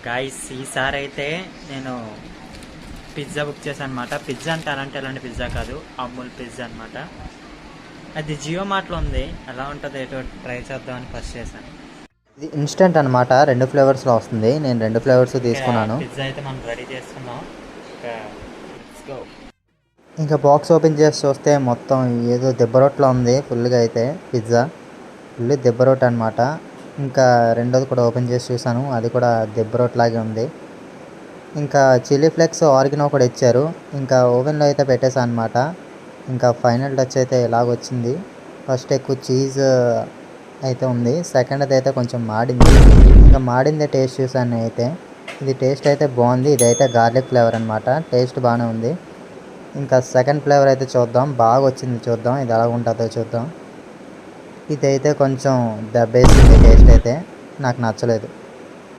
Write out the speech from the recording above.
Guys ఈసారి అయితే నేను పిజ్జా బుక్ చేశాను అనమాట. పిజ్జా అంటే అలాంటి ఎలాంటి పిజ్జా కాదు, అమూల్ పిజ్జా అనమాట. అది జియో మార్ట్లో ఉంది. ఎలా ఉంటుందో ఏటో ట్రై చేద్దామని ఫస్ట్ చేశాను. ఇది ఇన్స్టెంట్ అనమాట, 2 ఫ్లేవర్స్లో వస్తుంది. నేను 2 ఫ్లేవర్స్ తీసుకున్నాను. పిజ్జా అయితే మనం రెడీ చేసుకున్నాం. ఇంకా బాక్స్ ఓపెన్ చేసి చూస్తే మొత్తం ఏదో దెబ్బ రొట్టెలో ఉంది. ఫుల్గా అయితే పిజ్జా ఫుల్ దెబ్బ రొట్టె అనమాట. ఇంకా రెండోది కూడా ఓపెన్ చేసి చూసాను, అది కూడా దెబ్బ రొట్టెలాగే ఉంది. ఇంకా చిల్లీ ఫ్లేక్స్ ఆరిగినో కూడా ఇచ్చారు. ఇంకా ఓవెన్లో అయితే పెట్టేసాను అనమాట. ఇంకా ఫైనల్ టచ్ అయితే ఇలాగొచ్చింది. ఫస్ట్ ఎక్కువ చీజ్ అయితే ఉంది, సెకండ్ది అయితే కొంచెం మాడింది. ఇంకా మాడిందే టేస్ట్ చూసాను అయితే. ఇది టేస్ట్ అయితే బాగుంది. ఇదైతే గార్లిక్ ఫ్లేవర్ అనమాట, టేస్ట్ బాగానే ఉంది. ఇంకా సెకండ్ ఫ్లేవర్ అయితే చూద్దాం, బాగా వచ్చింది, చూద్దాం ఇది ఎలా ఉంటుందో చూద్దాం. ఇదైతే కొంచెం దెబ్బేసింది, టేస్ట్ అయితే నాకు నచ్చలేదు.